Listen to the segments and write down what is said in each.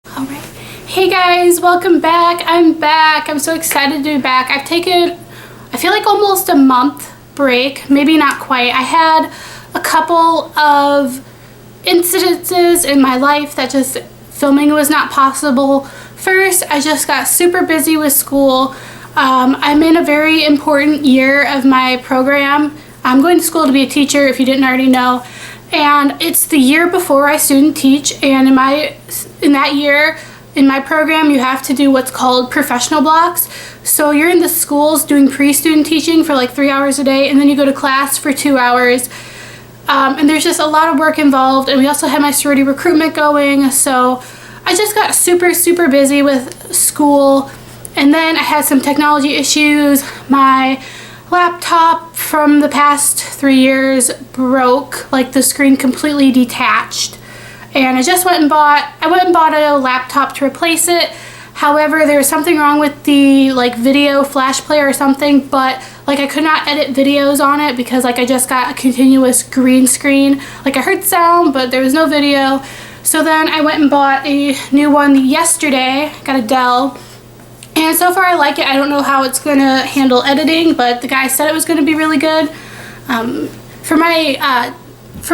All right. Hey guys, welcome back. I'm back. I'm so excited to be back. I've taken, I feel like almost a month break, maybe not quite. I had a couple of incidences in my life that just filming was not possible. First, I just got super busy with school. I'm in a very important year of my program. I'm going to school to be a teacher, if you didn't already know. And it's the year before I student teach, and in that year, in my program, you have to do what's called professional blocks. So you're in the schools doing pre-student teaching for like 3 hours a day, and then you go to class for 2 hours. And there's just a lot of work involved, and we also had my sorority recruitment going, so I just got super busy with school. And then I had some technology issues. My laptop from the past 3 years broke, like the screen completely detached, and I went and bought a laptop to replace it. However, there was something wrong with the video flash player or something, but I could not edit videos on it because I just got a continuous green screen. I heard sound, but there was no video. So then I went and bought a new one yesterday. Got a Dell. And so far I like it. I don't know how it's going to handle editing, but the guy said it was going to be really good. For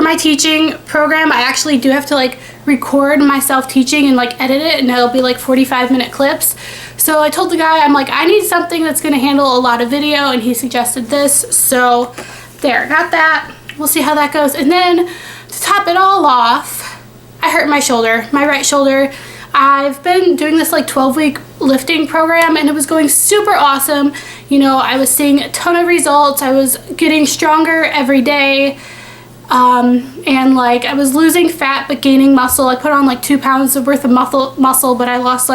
my teaching program, I actually do have to record myself teaching and edit it, and it'll be 45-minute clips. So I told the guy, I need something that's going to handle a lot of video, and he suggested this. So there, got that. We'll see how that goes. And then to top it all off, I hurt my shoulder, my right shoulder. I've been doing this 12-week lifting program, and it was going super awesome. You know, I was seeing a ton of results. I was getting stronger every day. And I was losing fat but gaining muscle. I put on 2 pounds worth of muscle, but I lost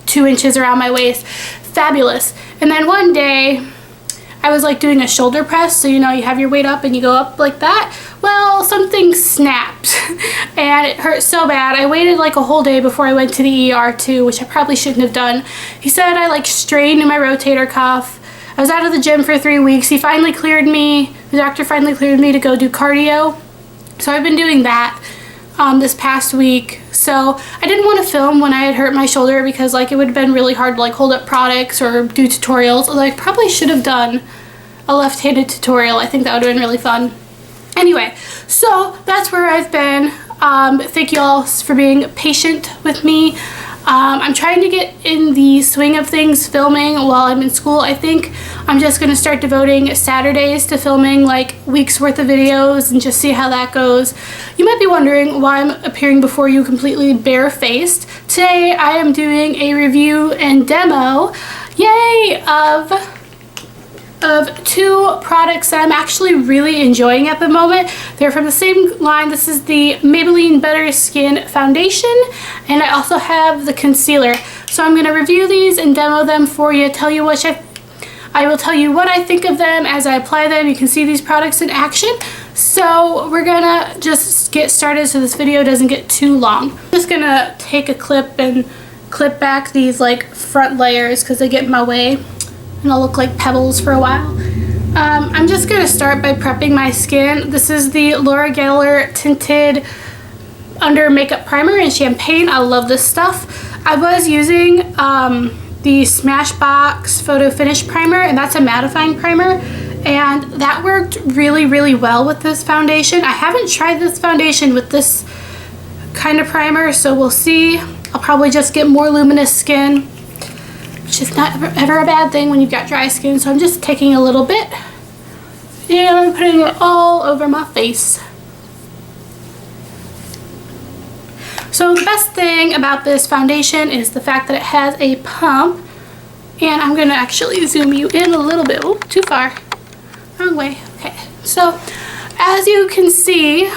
2 inches around my waist. Fabulous. And then one day I was doing a shoulder press, so you have your weight up and you go up like that. Well, something snapped and it hurt so bad. I waited a whole day before I went to the ER too, which I probably shouldn't have done. He said I strained my rotator cuff. I was out of the gym for 3 weeks. He finally cleared me. The doctor finally cleared me to go do cardio. So I've been doing that this past week. So I didn't want to film when I had hurt my shoulder because it would have been really hard to hold up products or do tutorials. Although I probably should have done a left-handed tutorial. I think that would have been really fun. Anyway, so that's where I've been. Thank you all for being patient with me. I'm trying to get in the swing of things filming while I'm in school. I think I'm just going to start devoting Saturdays to filming weeks worth of videos and just see how that goes. You might be wondering why I'm appearing before you completely barefaced. Today I am doing a review and demo, yay, of 2 products that I'm actually really enjoying at the moment. They're from the same line. This is the Maybelline Better Skin Foundation, and I also have the concealer. So I'm going to review these and demo them for you, tell you what I will tell you what I think of them as I apply them. You can see these products in action. So we're gonna just get started so this video doesn't get too long. I'm just gonna take a clip and clip back these front layers because they get in my way, and I'll look like pebbles for a while. I'm just going to start by prepping my skin. This is the Laura Geller Tinted Under Makeup Primer in Champagne. I love this stuff. I was using the Smashbox Photo Finish Primer, and that's a mattifying primer, and that worked really well with this foundation. I haven't tried this foundation with this kind of primer, so we'll see. I'll probably just get more luminous skin, which is not ever a bad thing when you've got dry skin. So I'm just taking a little bit and I'm putting it all over my face. So the best thing about this foundation is the fact that it has a pump, and I'm going to actually zoom you in a little bit. Oh, too far. Wrong way. Okay. So as you can see,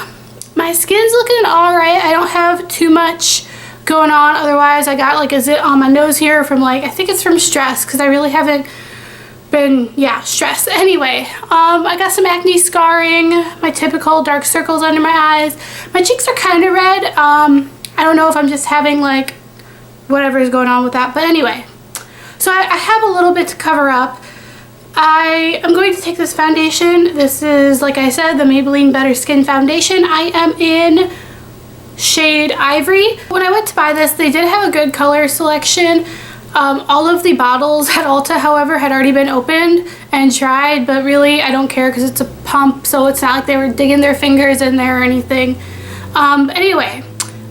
my skin's looking alright. I don't have too much going on. Otherwise, I got a zit on my nose here from I think it's from stress, because I really haven't been, stressed. Anyway, I got some acne scarring, my typical dark circles under my eyes. My cheeks are kind of red. I don't know if I'm just having whatever is going on with that, but anyway. So I have a little bit to cover up. I am going to take this foundation. This is, like I said, the Maybelline Better Skin Foundation. I am in shade Ivory. When I went to buy this, they did have a good color selection. All of the bottles at Ulta, however, had already been opened and tried, but really I don't care because it's a pump, so it's not like they were digging their fingers in there or anything. Anyway,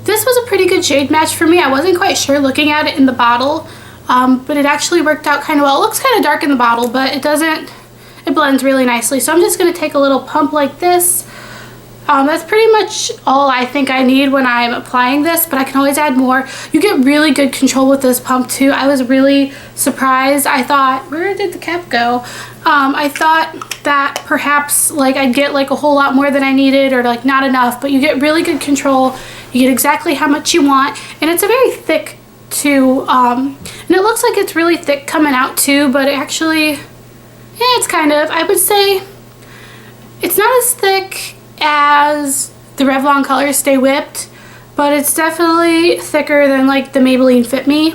this was a pretty good shade match for me. I wasn't quite sure looking at it in the bottle, but it actually worked out kind of well. It looks kind of dark in the bottle, but it blends really nicely. So I'm just going to take a little pump like this. That's pretty much all I think I need when I'm applying this, but I can always add more. You get really good control with this pump too. I was really surprised. I thought, where did the cap go? I thought that perhaps like I'd get like a whole lot more than I needed, or like not enough, but you get really good control. You get exactly how much you want, and it's a very thick too, and it looks like it's really thick coming out too, but it actually, yeah, it's kind of, I would say it's not as thick as the Revlon Color Stay Whipped, but it's definitely thicker than like the Maybelline Fit Me.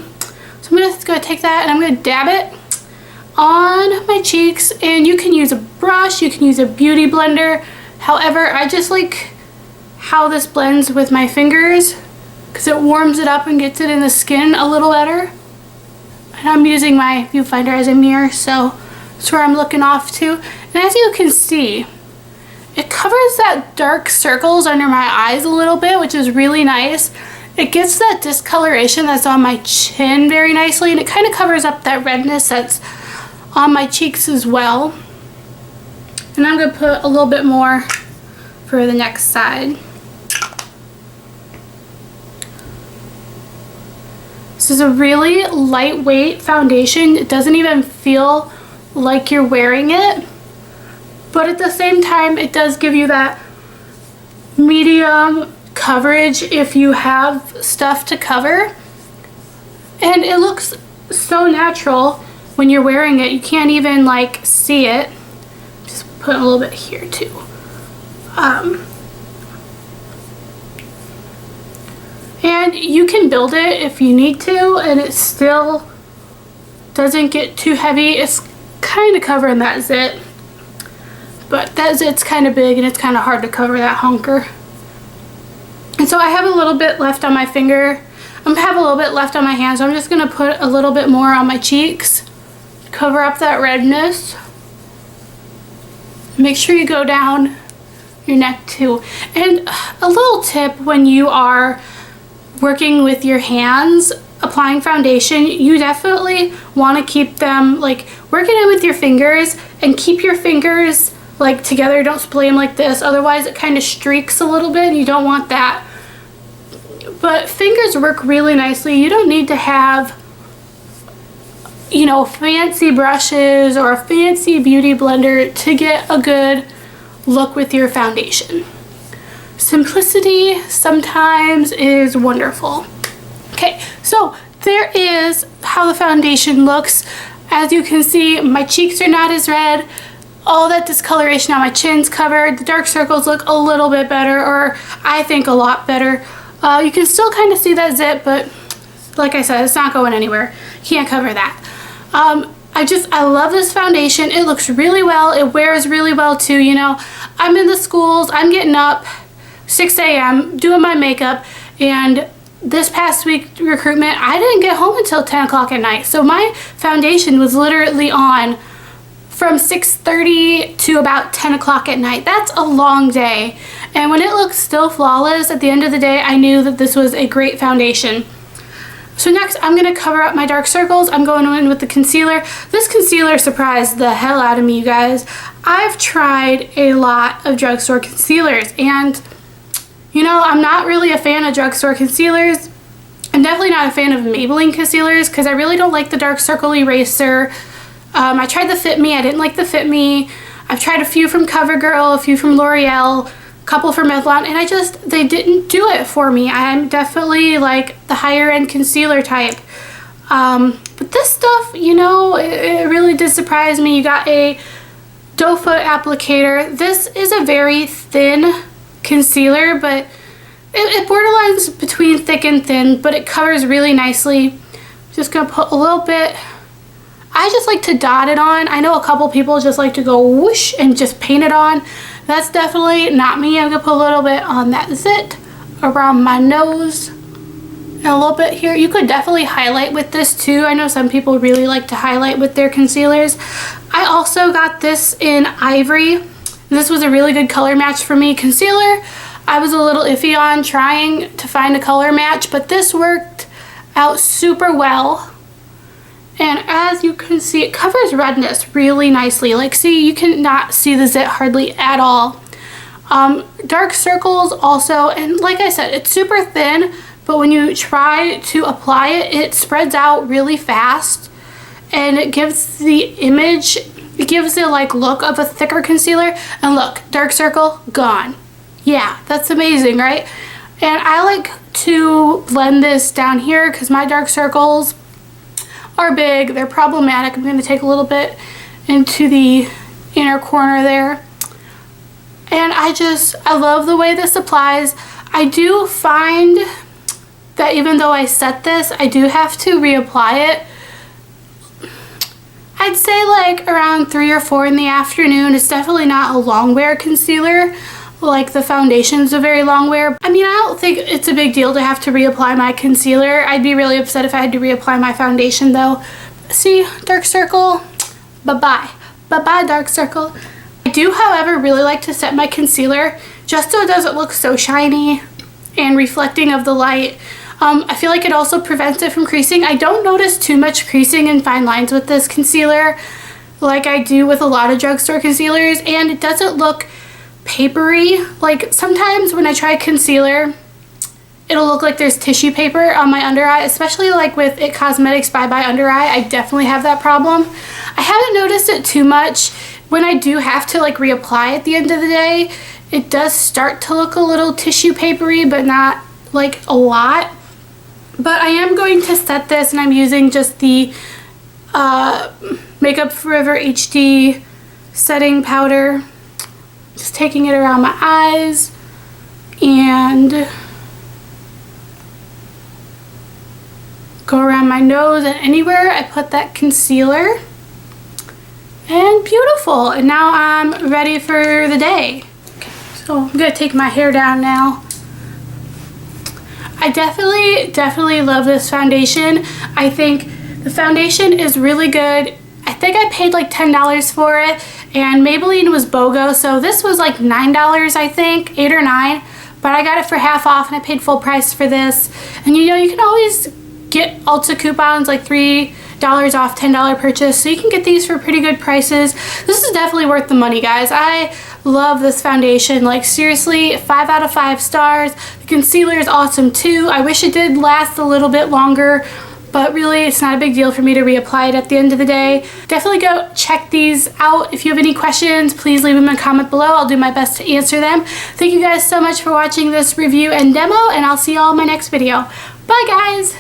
So I'm just gonna take that and I'm gonna dab it on my cheeks, and you can use a brush, you can use a beauty blender. However, I just like how this blends with my fingers because it warms it up and gets it in the skin a little better. And I'm using my viewfinder as a mirror, so that's where I'm looking off to. And as you can see, it covers that dark circles under my eyes a little bit, which is really nice. It gets that discoloration that's on my chin very nicely, and it kind of covers up that redness that's on my cheeks as well. And I'm going to put a little bit more for the next side. This is a really lightweight foundation. It doesn't even feel like you're wearing it. But at the same time, it does give you that medium coverage if you have stuff to cover. And it looks so natural when you're wearing it. You can't even like see it. Just put a little bit here too. And you can build it if you need to, and it still doesn't get too heavy. It's kind of covering that zit. But that zit's kind of big and it's kind of hard to cover that honker. And so I have a little bit left on my finger. I have a little bit left on my hand, so I'm just going to put a little bit more on my cheeks. Cover up that redness. Make sure you go down your neck too. And a little tip when you are working with your hands applying foundation, you definitely want to keep them like working it with your fingers, and keep your fingers like together. Don't splay them like this, otherwise it kind of streaks a little bit and you don't want that. But fingers work really nicely. You don't need to have, you know, fancy brushes or a fancy beauty blender to get a good look with your foundation. Simplicity sometimes is wonderful. Okay, so there is how the foundation looks. As you can see, my cheeks are not as red. All that discoloration on my chin's covered. The dark circles look a little bit better, or I think a lot better. You can still kind of see that zit, but like I said, it's not going anywhere. Can't cover that. I love this foundation. It looks really well. It wears really well too. You know, I'm in the schools. I'm getting up 6 a.m. doing my makeup, and this past week recruitment, I didn't get home until 10 o'clock at night. So my foundation was literally on from 6:30 to about 10 o'clock at night. That's a long day. And when it looks still flawless at the end of the day, I knew that this was a great foundation. So next, I'm going to cover up my dark circles. I'm going in with the concealer. This concealer surprised the hell out of me, you guys. I've tried a lot of drugstore concealers, and you know, I'm not really a fan of drugstore concealers. I'm definitely not a fan of Maybelline concealers because I really don't like the dark circle eraser. I tried the Fit Me. I didn't like the Fit Me. I've tried a few from CoverGirl, a few from L'Oreal, a couple from Revlon, and they didn't do it for me. I'm definitely like the higher end concealer type. But this stuff, you know, it really did surprise me. You got a doe foot applicator. This is a very thin concealer, but it borderlines between thick and thin, but it covers really nicely. Just gonna put a little bit. I just like to dot it on. I know a couple people just like to go whoosh and just paint it on. That's definitely not me. I'm gonna put a little bit on that zit around my nose and a little bit here. You could definitely highlight with this too. I know some people really like to highlight with their concealers. I also got this in Ivory. This was a really good color match for me. Concealer, I was a little iffy on trying to find a color match, but this worked out super well. And as you can see, it covers redness really nicely. Like, see, you cannot see the zit hardly at all. Dark circles also, and like I said, it's super thin, but when you try to apply it, it spreads out really fast, and it gives the image, it gives the like look of a thicker concealer. And look, dark circle, gone. Yeah, that's amazing, right? And I like to blend this down here because my dark circles are big, they're problematic. I'm going to take a little bit into the inner corner there. And I love the way this applies. I do find that even though I set this, I do have to reapply it. I'd say like around 3 or 4 in the afternoon. It's definitely not a long wear concealer. Like the foundation's a very long wear. I mean, I don't think it's a big deal to have to reapply my concealer. I'd be really upset if I had to reapply my foundation though. See, dark circle, bye-bye. Bye-bye, dark circle. I do, however, really like to set my concealer just so it doesn't look so shiny and reflecting of the light. I feel like it also prevents it from creasing. I don't notice too much creasing and fine lines with this concealer like I do with a lot of drugstore concealers, and it doesn't look papery. Like sometimes when I try concealer, it'll look like there's tissue paper on my under eye, especially like with IT Cosmetics Bye Bye Under Eye. I definitely have that problem. I haven't noticed it too much. When I do have to like reapply at the end of the day, it does start to look a little tissue papery, but not like a lot. But I am going to set this, and I'm using just the Makeup Forever HD setting powder. Just taking it around my eyes and go around my nose and anywhere I put that concealer. And beautiful. And now I'm ready for the day. Okay, so I'm gonna take my hair down now. I definitely love this foundation. I think the foundation is really good. I think I paid like $10 for it, and Maybelline was BOGO, so this was like $9, I think, $8 or $9, but I got it for half off and I paid full price for this. And you know, you can always get Ulta coupons, like $3 off $10 purchase, so you can get these for pretty good prices. This is definitely worth the money, guys. I love this foundation. Like seriously, 5 out of 5 stars. The concealer is awesome too. I wish it did last a little bit longer, but really it's not a big deal for me to reapply it at the end of the day. Definitely go check these out. If you have any questions, please leave them in a comment below. I'll do my best to answer them. Thank you guys so much for watching this review and demo, and I'll see y'all in my next video. Bye guys!